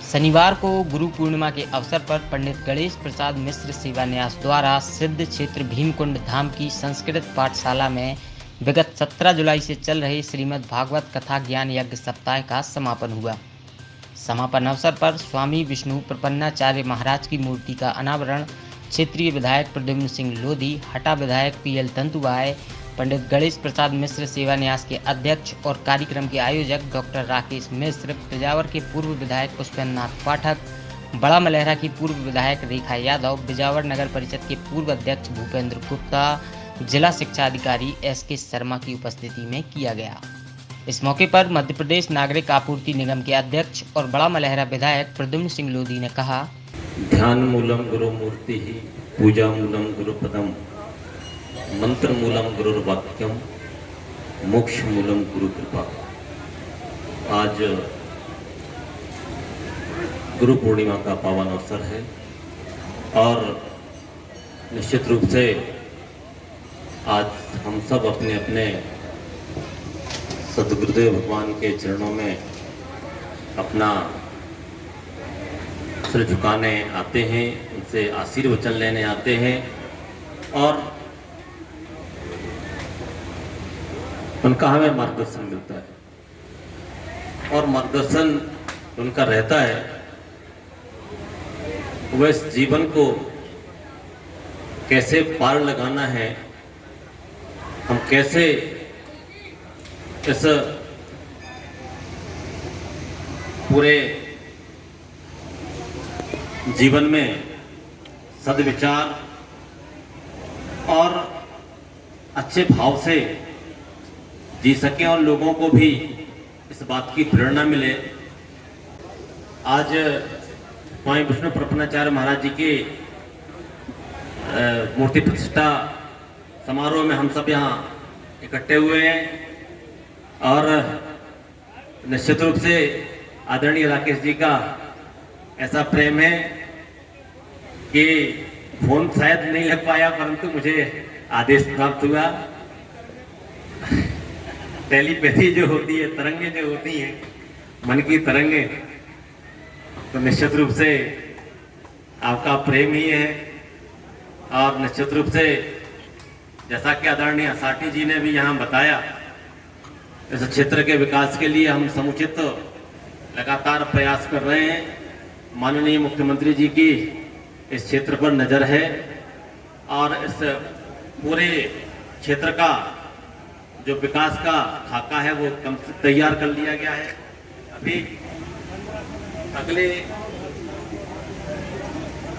शनिवार को गुरु पूर्णिमा के अवसर पर पंडित गणेश प्रसाद मिश्र सेवा न्यास द्वारा सिद्ध क्षेत्र भीमकुंड धाम की संस्कृत पाठशाला में विगत 17 जुलाई से चल रहे श्रीमद् भागवत कथा ज्ञान यज्ञ सप्ताह का समापन हुआ। समापन अवसर पर स्वामी विष्णु प्रपन्नाचार्य महाराज की मूर्ति का अनावरण क्षेत्रीय विधायक प्रद्युम्न सिंह लोधी, हटा विधायक पीएल तंतुबाई, पंडित गणेश प्रसाद मिश्र सेवा न्यास के अध्यक्ष और कार्यक्रम के आयोजक डॉक्टर राकेश मिश्र, बिजावर के पूर्व विधायक पुष्पेंद्रनाथ पाठक, बड़ा मलहरा की पूर्व विधायक रेखा यादव, बिजावर नगर परिषद के पूर्व अध्यक्ष भूपेंद्र गुप्ता, जिला शिक्षा अधिकारी एसके शर्मा की उपस्थिति में किया गया। इस मौके पर मध्य प्रदेश नागरिक आपूर्ति निगम के अध्यक्ष और बड़ा मलहरा विधायक प्रद्युम्न सिंह लोधी ने कहा, ध्यान मूलम गुरु मूर्ति ही, पूजा मूलम गुरु पदम, मंत्र मूलम गुरुर्वाक्यम, मोक्ष मूलम गुरु कृपा। आज गुरु पूर्णिमा का पावन अवसर है और निश्चित रूप से आज हम सब अपने अपने सद्गुरुदेव भगवान के चरणों में अपना सिर झुकाने आते हैं, उनसे आशीर्वचन लेने आते हैं और उनका हमें मार्गदर्शन मिलता है और मार्गदर्शन उनका रहता है। वह इस जीवन को कैसे पार लगाना है, हम कैसे इस पूरे जीवन में सद्विचार और अच्छे भाव से जी सकें और लोगों को भी इस बात की प्रेरणा मिले। आज स्वामी विष्णु प्रपन्नाचार्य महाराज जी के मूर्ति प्रतिष्ठा समारोह में हम सब यहाँ इकट्ठे हुए हैं और निश्चित रूप से आदरणीय राकेश जी का ऐसा प्रेम है कि फोन शायद नहीं लग पाया, परंतु मुझे आदेश प्राप्त हुआ। टेलीपैथी जो होती है, तरंगे जो होती हैं, मन की तरंगे, तो निश्चित रूप से आपका प्रेम ही है और निश्चित रूप से जैसा कि आदरणीय साटी जी ने भी यहाँ बताया, इस क्षेत्र के विकास के लिए हम समुचित लगातार प्रयास कर रहे हैं। माननीय मुख्यमंत्री जी की इस क्षेत्र पर नज़र है और इस पूरे क्षेत्र का जो विकास का खाका है वो तैयार कर लिया गया है। अभी अगले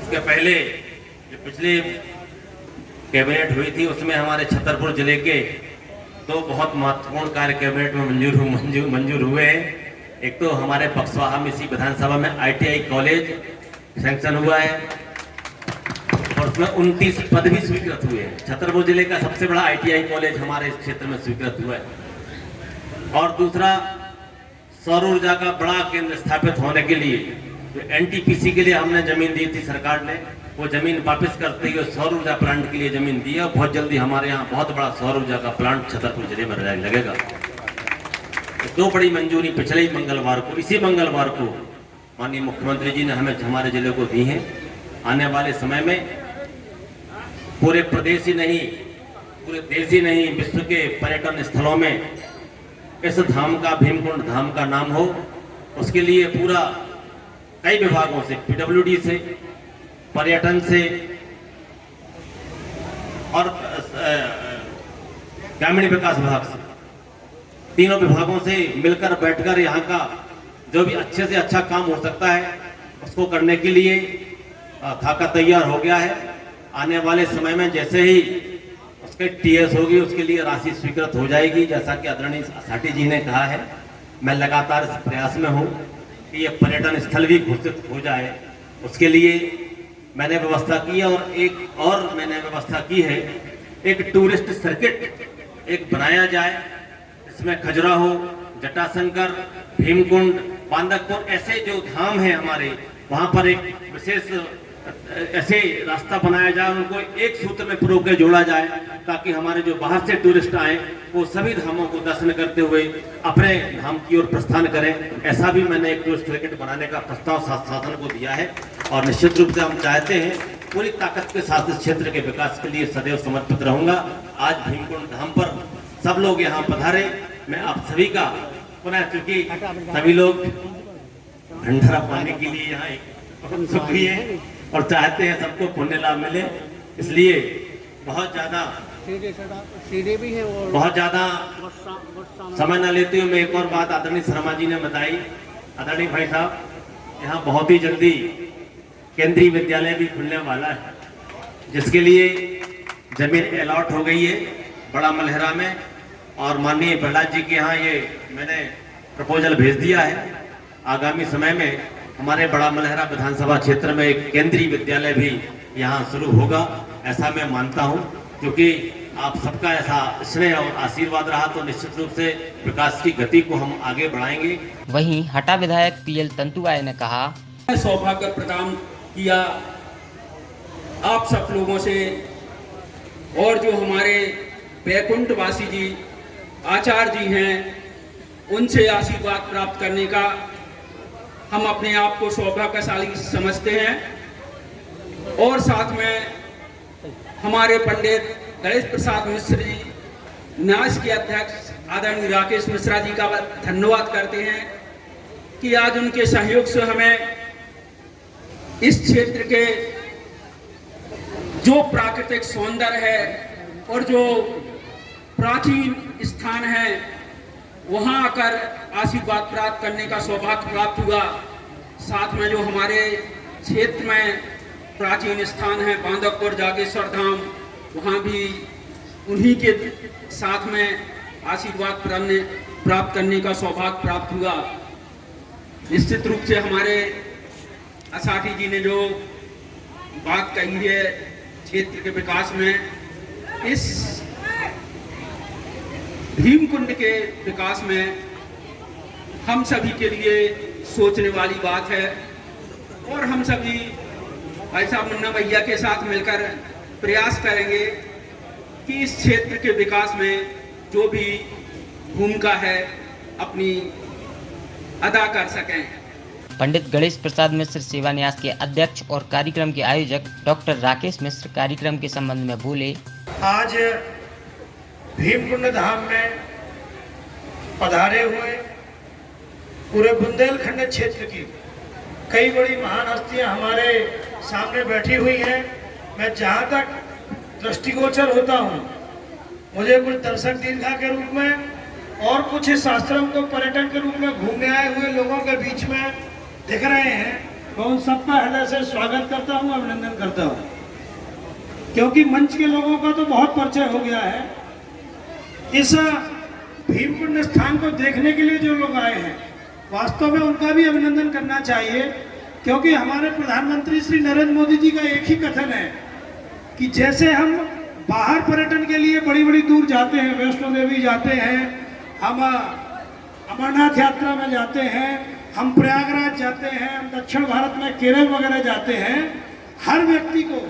इसके पहले जो पिछले कैबिनेट हुई थी उसमें हमारे छतरपुर जिले के दो बहुत महत्वपूर्ण कार्य कैबिनेट में मंजूर हुए हैं। एक तो हमारे बक्सवाहा में इसी विधानसभा में ITI कॉलेज सैंक्शन हुआ है और उसमें 29 पद भी स्वीकृत हुए हैं। छतरपुर जिले का सबसे बड़ा ITI कॉलेज हमारे इस क्षेत्र में स्वीकृत हुआ है। और दूसरा, सौर ऊर्जा का बड़ा केंद्र स्थापित होने के लिए तो NTPC के लिए हमने जमीन दी थी, सरकार ने वो जमीन वापस करते हुए सौर ऊर्जा प्लांट के लिए जमीन दी है और बहुत जल्दी हमारे यहाँ बहुत बड़ा सौर ऊर्जा का प्लांट छतरपुर जिले में लगेगा। दो बड़ी मंजूरी पिछले ही मंगलवार को, इसी मंगलवार को माननीय मुख्यमंत्री जी ने हमें हमारे जिले को दी हैं। आने वाले समय में पूरे प्रदेश ही नहीं, पूरे देश ही नहीं, विश्व के पर्यटन स्थलों में इस धाम का, भीमकुंड धाम का नाम हो। उसके लिए पूरा कई विभागों से, PWD से, पर्यटन से और ग्रामीण विकास विभाग से, तीनों विभागों से मिलकर बैठकर यहाँ का जो भी अच्छे से अच्छा काम हो सकता है उसको करने के लिए खाका तैयार हो गया है। आने वाले समय में जैसे ही उसके TS होगी उसके लिए राशि स्वीकृत हो जाएगी। जैसा कि आदरणीय साटी जी ने कहा है, मैं लगातार इस प्रयास में हूँ कि ये पर्यटन स्थल भी घोषित हो जाए। उसके लिए मैंने व्यवस्था की है और एक और मैंने व्यवस्था की है, एक टूरिस्ट सर्किट एक बनाया जाए। इसमें खजुराहो, जटाशंकर, भीमकुंड, बांदकपुर ऐसे जो धाम हैं हमारे, वहाँ पर एक विशेष ऐसे रास्ता बनाया जाए, उनको एक सूत्र में पिरो के जोड़ा जाए, ताकि हमारे जो बाहर से टूरिस्ट आए वो सभी धामों को दर्शन करते हुए अपने धाम की ओर प्रस्थान करें। ऐसा भी मैंने एक टूरिस्ट सर्किट बनाने का प्रस्ताव शासन को दिया है और निश्चित रूप से हम चाहते हैं पूरी ताकत के साथ इस क्षेत्र के विकास के लिए सदैव समर्पित रहूंगा। आज भीमकुंड धाम पर सब लोग यहाँ पधारे, मैं आप सभी का पुनः, चूंकि सभी लोग भंडारा पाने के लिए यहाँ सुखी है और चाहते हैं सबको पुण्य लाभ मिले, इसलिए बहुत ज्यादा समय न लेते हुए मैं एक और बात आदरणीय शर्मा जी ने बताई। आदरणीय भाई साहब, यहाँ बहुत ही जल्दी केंद्रीय विद्यालय भी खुलने वाला है, जिसके लिए जमीन अलॉट हो गई है बड़ा मलहरा में, और माननीय प्रहलाद जी के यहाँ ये मैंने प्रपोजल भेज दिया है। आगामी समय में हमारे बड़ा मलहरा विधानसभा क्षेत्र में एक केंद्रीय विद्यालय भी यहाँ शुरू होगा, ऐसा मैं मानता हूँ। क्योंकि आप सबका ऐसा स्नेह और आशीर्वाद रहा तो निश्चित रूप से विकास की गति को हम आगे बढ़ाएंगे। वहीं हटा विधायक पीएल तंतुआए ने कहा, सौभाग्य प्रदान किया आप सब लोगों से, और जो हमारे बैकुंठवासी जी आचार्य जी हैं उनसे आशीर्वाद प्राप्त करने का हम अपने आप को सौभाग्यशाली समझते हैं। और साथ में हमारे पंडित गणेश प्रसाद मिश्र जी, न्यास के अध्यक्ष आदरणीय राकेश मिश्रा जी का धन्यवाद करते हैं कि आज उनके सहयोग से हमें इस क्षेत्र के जो प्राकृतिक सौंदर्य है और जो प्राचीन स्थान है वहां आकर आशीर्वाद प्राप्त करने का सौभाग्य प्राप्त हुआ। साथ में जो हमारे क्षेत्र में प्राचीन स्थान है बांधवपुर जागेश्वर धाम, वहां भी उन्हीं के साथ में आशीर्वाद प्राप्त करने का सौभाग्य प्राप्त हुआ। निश्चित रूप से हमारे असाठी जी ने जो बात कही है क्षेत्र के विकास में, इस भीमकुंड के विकास में हम सभी के लिए सोचने वाली बात है और हम सभी भाई साहब मुन्ना भैया के साथ मिलकर प्रयास करेंगे कि इस क्षेत्र के विकास में जो भी भूमिका है अपनी अदा कर सकें। पंडित गणेश प्रसाद मिश्र सेवा न्यास के अध्यक्ष और कार्यक्रम के आयोजक डॉक्टर राकेश मिश्र कार्यक्रम के संबंध में बोले, आज भीमकुंड धाम में पधारे हुए पूरे बुंदेलखंड क्षेत्र की कई बड़ी महान हस्तियां हमारे सामने बैठी हुई हैं। मैं जहां तक दृष्टिगोचर होता हूं, मुझे कुछ दर्शक दीर्घा के रूप में और कुछ इस आश्रम को पर्यटन के रूप में घूमने आए हुए लोगों के बीच में दिख रहे हैं। मैं उन सबका हृदय से स्वागत करता हूं, अभिनंदन करता हूं, क्योंकि मंच के लोगों का तो बहुत परिचय हो गया है। इस भीमकुंड स्थान को देखने के लिए जो लोग आए हैं, वास्तव में उनका भी अभिनंदन करना चाहिए, क्योंकि हमारे प्रधानमंत्री श्री नरेंद्र मोदी जी का एक ही कथन है कि जैसे हम बाहर पर्यटन के लिए बड़ी बड़ी दूर जाते हैं, वैष्णो देवी जाते हैं, हम अमरनाथ यात्रा में जाते हैं, हम प्रयागराज जाते हैं, हम दक्षिण भारत में केरल वगैरह जाते हैं, हर व्यक्ति को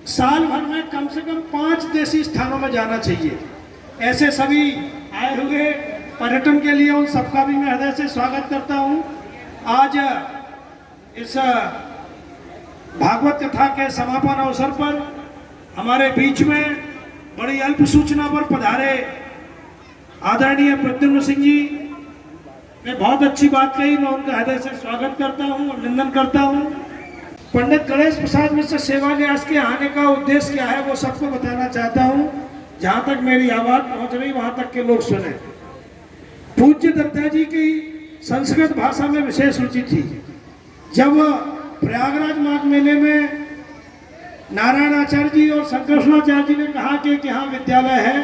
साल भर में कम से कम 5 देशी स्थानों में जाना चाहिए। ऐसे सभी आए हुए पर्यटन के लिए उन सबका भी मैं हृदय से स्वागत करता हूं। आज इस भागवत कथा के समापन अवसर पर हमारे बीच में बड़ी अल्प सूचना पर पधारे आदरणीय प्रद्युम्न सिंह जी ने बहुत अच्छी बात कही। मैं उनका हृदय से स्वागत करता हूं, अभिनंदन करता हूं। पंडित गणेश प्रसाद मिश्र सेवा न्यास के आने का उद्देश्य क्या है वो सबको बताना चाहता हूं। जहां तक मेरी आवाज पहुंच रही वहां तक के लोग सुने। पूज्य दत्ता जी की संस्कृत भाषा में विशेष रुचि थी। जब प्रयागराज माघ मेले में नारायण आचार्य जी और संकर्षणाचार्य जी ने कहा कि यहाँ विद्यालय है,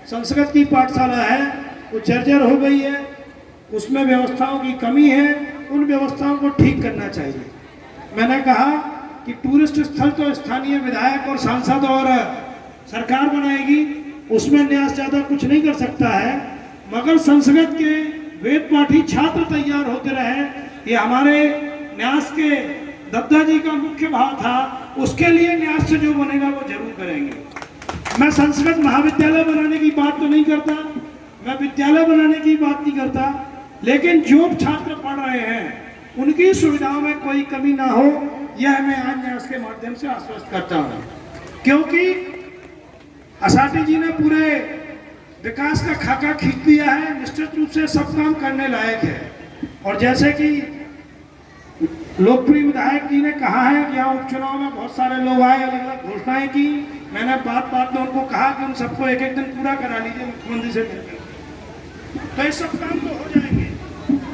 संस्कृत की पाठशाला है, वो जर्जर हो गई है, उसमें व्यवस्थाओं की कमी है, उन व्यवस्थाओं को ठीक करना चाहिए। मैंने कहा कि टूरिस्ट स्थल तो स्थानीय विधायक और सांसद और सरकार बनाएगी, उसमें न्यास ज़्यादा कुछ नहीं कर सकता है, मगर संस्कृत के वेद पाठी छात्र तैयार होते रहे, ये हमारे न्यास के दद्दा जी का मुख्य भाव था, उसके लिए न्यास से जो बनेगा वो जरूर करेंगे। मैं संस्कृत महाविद्यालय बनाने की बात तो नहीं करता, मैं विद्यालय बनाने की बात नहीं करता, लेकिन जो छात्र पढ़ रहे हैं उनकी सुविधाओं में कोई कमी ना हो, यह मैं आज न्यास के माध्यम से आश्वस्त करता हूँ। क्योंकि असाटी जी ने पूरे विकास का खाका खींच दिया है, निश्चित रूप से सब काम करने लायक है। और जैसे कि लोकप्रिय विधायक जी ने कहा है कि यहाँ उपचुनाव में बहुत सारे लोग आए, अलग अलग घोषणाएं की, मैंने बात में उनको कहा कि उन सबको एक एक दिन पूरा करा लीजिए मुख्यमंत्री से मिलकर, तो ये सब काम तो हो जाएंगे।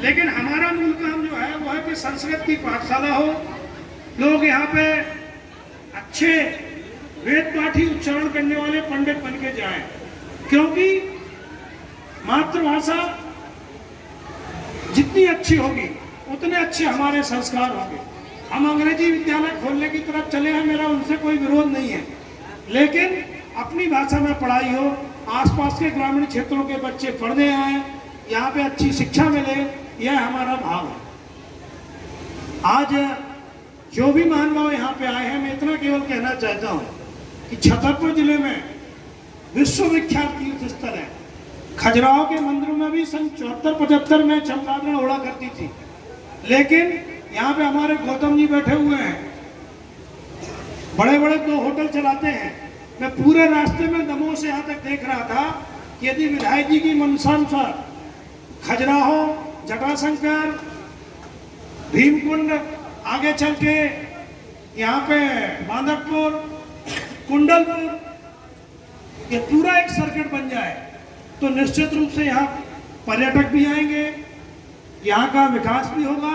लेकिन हमारा मूल काम जो है वो है कि संस्कृत की पाठशाला हो, लोग यहाँ पे अच्छे वेद पाठी उच्चारण करने वाले पंडित बन के जाए, क्योंकि मातृभाषा जितनी अच्छी होगी उतने अच्छे हमारे संस्कार होंगे। हम अंग्रेजी विद्यालय खोलने की तरफ चले हैं, मेरा उनसे कोई विरोध नहीं है, लेकिन अपनी भाषा में पढ़ाई हो, आसपास के ग्रामीण क्षेत्रों के बच्चे पढ़ने आए, यहाँ पे अच्छी शिक्षा मिले, यह हमारा भाव है। आज जो भी महानुभाव यहाँ पे आए हैं, मैं इतना केवल कहना चाहता हूँ कि छतरपुर जिले में विश्वविख्यात तीर्थ स्थल है। खजुराहो के मंदिरों में भी सन 74-75 में चमगादड़ उड़ा करती थी, लेकिन यहाँ पे हमारे गौतम जी बैठे हुए हैं, बड़े बड़े 2 होटल चलाते हैं। मैं पूरे रास्ते में दमोह से यहाँ तक देख रहा था कि यदि विधायक जी की मनसानुसार खजुराहो, जटाशंकर, भीमकुंड, आगे चल के यहाँ पे बांदकपुर, कुंडलपुर, ये पूरा एक सर्किट बन जाए तो निश्चित रूप से यहाँ पर्यटक भी आएंगे, यहाँ का विकास भी होगा।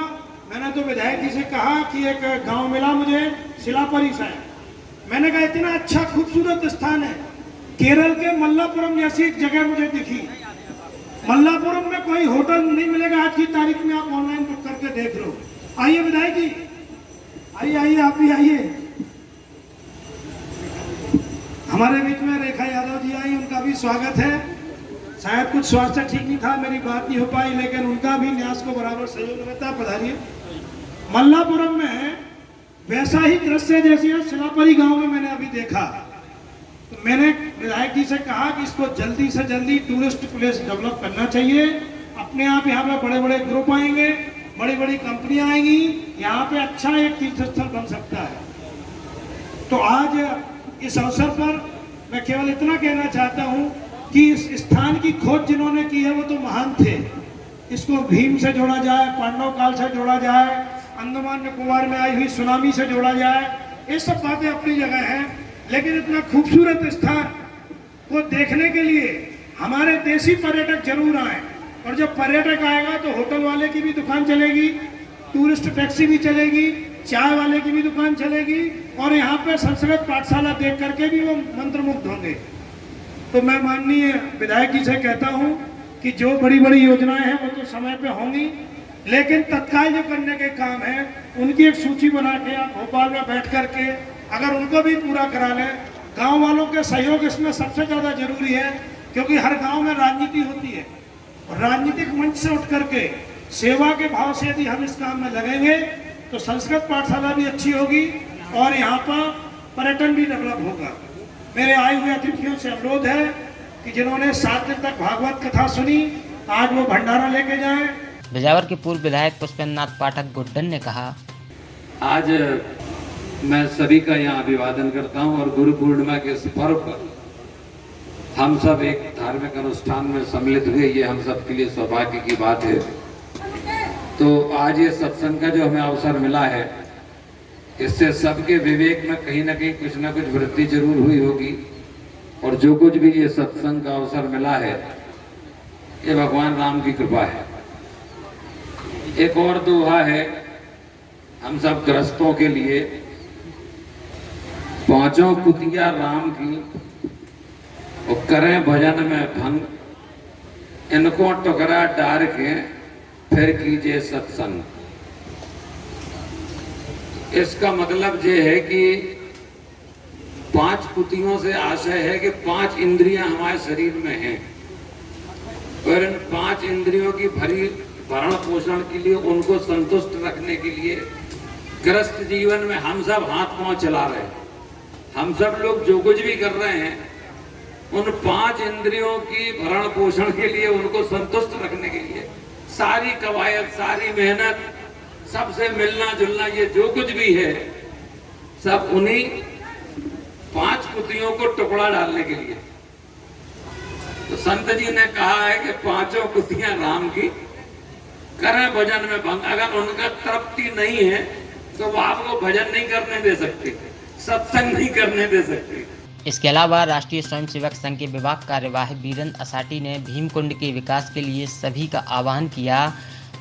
मैंने तो विधायक जी से कहा कि एक गांव मिला मुझे शिलापरी से, मैंने कहा इतना अच्छा खूबसूरत स्थान है, केरल के मल्लापुरम जैसी एक जगह मुझे दिखी। मल्लापुरम में कोई होटल नहीं मिलेगा आज की तारीख में, आप ऑनलाइन बुक करके देख लो। आइए विधायक जी, आइए आइए, आप भी आइए। हमारे बीच में रेखा यादव जी आई, उनका भी स्वागत है। शायद कुछ स्वास्थ्य ठीक नहीं था, मेरी बात नहीं हो पाई, लेकिन उनका भी न्यास को बराबर सहयोग रहता। पधारिए। मल्लापुरम में वैसा ही दृश्य जैसे शिलापरी गांव में मैंने अभी देखा, तो मैंने विधायक जी से कहा कि इसको जल्दी से जल्दी टूरिस्ट प्लेस डेवलप करना चाहिए। अपने आप यहाँ पे बड़े बड़े ग्रुप आएंगे, बड़ी बड़ी कंपनियां आएंगी, यहाँ पे अच्छा एक तीर्थ स्थल बन सकता है। तो आज इस अवसर पर मैं केवल इतना कहना चाहता हूँ कि इस स्थान की खोज जिन्होंने की है वो तो महान थे। इसको भीम से जोड़ा जाए, पांडव काल से जोड़ा जाए, अंडमान निकोबार में आई हुई सुनामी से जोड़ा जाए, ये सब बातें अपनी जगह हैं, लेकिन इतना खूबसूरत स्थान को देखने के लिए हमारे देशी पर्यटक जरूर आए। और जब पर्यटक आएगा तो होटल वाले की भी दुकान चलेगी, टूरिस्ट टैक्सी भी चलेगी, चाय वाले की भी दुकान चलेगी, और यहाँ पे संस्कृत पाठशाला देख करके भी वो मंत्रमुग्ध होंगे। तो मैं माननीय विधायक जी से कहता हूँ कि जो बड़ी बड़ी योजनाएं हैं वो तो समय पे होंगी, लेकिन तत्काल जो करने के काम हैं उनकी एक सूची बना के आप भोपाल में बैठ करके अगर उनको भी पूरा करा लें। गांव वालों के सहयोग इसमें सबसे ज़्यादा जरूरी है, क्योंकि हर गांव में राजनीति होती है, और राजनीतिक मंच से उठ करके सेवा के भाव से यदि हम इस काम में लगेंगे तो संस्कृत पाठशाला भी अच्छी होगी और यहाँ पर पर्यटन भी डेवलप होगा। मेरे आए हुए अतिथियों से अनुरोध है कि जिन्होंने 7 दिन तक भागवत कथा सुनी, आज वो भंडारा लेके जाएं। बिजावर के पूर्व विधायक पुष्पेंद्र नाथ पाठक गुड्डन ने कहा, आज मैं सभी का यहाँ अभिवादन करता हूँ और गुरु पूर्णिमा के इस पर्व पर हम सब एक धार्मिक अनुष्ठान में सम्मिलित हुए, ये हम सब के लिए सौभाग्य की बात है। तो आज ये सत्संग का जो हमें अवसर मिला है, इससे सबके विवेक में कहीं ना कहीं कुछ ना कुछ वृद्धि जरूर हुई होगी, और जो कुछ भी ये सत्संग का अवसर मिला है ये भगवान राम की कृपा है। एक और दोहा है हम सब ग्रस्तों के लिए, पहुंचो कुतिया राम की और करें भजन में भंग, इनको टुकड़ा डार के फिर कीजिए सत्संग। इसका मतलब ये है कि 5 कुतियों से आशय है कि 5 इंद्रियां हमारे शरीर में हैं, और इन 5 इंद्रियों की भरण पोषण के लिए, उनको संतुष्ट रखने के लिए ग्रस्त जीवन में हम सब हाथ पांव चला रहे हैं। हम सब लोग जो कुछ भी कर रहे हैं उन 5 इंद्रियों की भरण पोषण के लिए, उनको संतुष्ट रखने के लिए सारी कवायद, सारी मेहनत, सबसे मिलना जुलना, ये जो कुछ भी है सब उन्हीं 5 कुतियों को टुकड़ा डालने के लिए। तो संत जी ने कहा है कि 5 कुतियां राम की करें भजन में भंग। अगर उनका तृप्ति नहीं है तो वो आपको भजन नहीं करने दे सकते, सत्संग नहीं करने दे सकते। इसके अलावा राष्ट्रीय स्वयंसेवक संघ के विभाग कार्यवाही वीरेंद्र असाटी ने भीमकुंड के विकास के लिए सभी का आह्वान किया।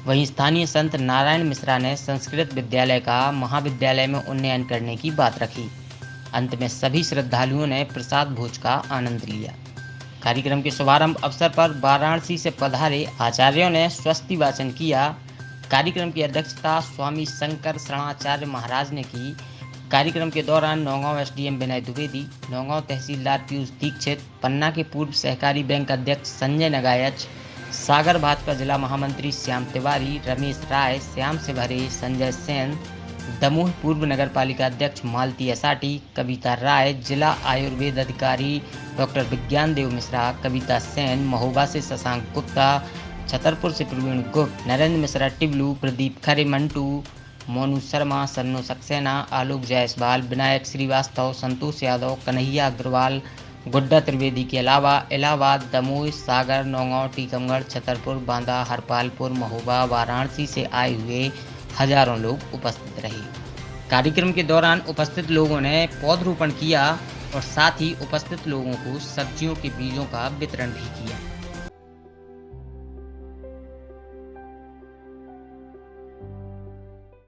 वहीं स्थानीय संत नारायण मिश्रा ने संस्कृत विद्यालय का महाविद्यालय में उन्नयन करने की बात रखी। अंत में सभी श्रद्धालुओं ने प्रसाद भोज का आनंद लिया। कार्यक्रम के शुभारंभ अवसर पर वाराणसी से पधारे आचार्यों ने स्वस्ति वाचन किया। कार्यक्रम की अध्यक्षता स्वामी शंकर शरणाचार्य महाराज ने की। कार्यक्रम के दौरान नौगांव एसडीएम विनय द्विवेदी, नौगांव तहसीलदार पीयूष दीक्षित, पन्ना के पूर्व सहकारी बैंक अध्यक्ष संजय नगायच, सागर भाजपा जिला महामंत्री श्याम तिवारी, रमेश राय, श्याम सिभरे, संजय सेन, दमोह पूर्व नगर पालिका अध्यक्ष मालती असाटी, कविता राय, जिला आयुर्वेद अधिकारी डॉक्टर विज्ञान देव मिश्रा, कविता सेन, महोबा से शशांक गुप्ता, छतरपुर से प्रवीण गुप्त, नरेंद्र मिश्रा टिबलू, प्रदीप खरे मंटू, मोनू शर्मा, सन्नो सक्सेना, आलोक जायसवाल, विनायक श्रीवास्तव, संतोष यादव, कन्हैया अग्रवाल, गुड्डा त्रिवेदी के अलावा इलाहाबाद, दमोह, सागर, नौगांव, टीकमगढ़, छतरपुर, बांदा, हरपालपुर, महोबा, वाराणसी से आए हुए हजारों लोग उपस्थित रहे। कार्यक्रम के दौरान उपस्थित लोगों ने पौधरोपण किया और साथ ही उपस्थित लोगों को सब्जियों के बीजों का वितरण भी किया।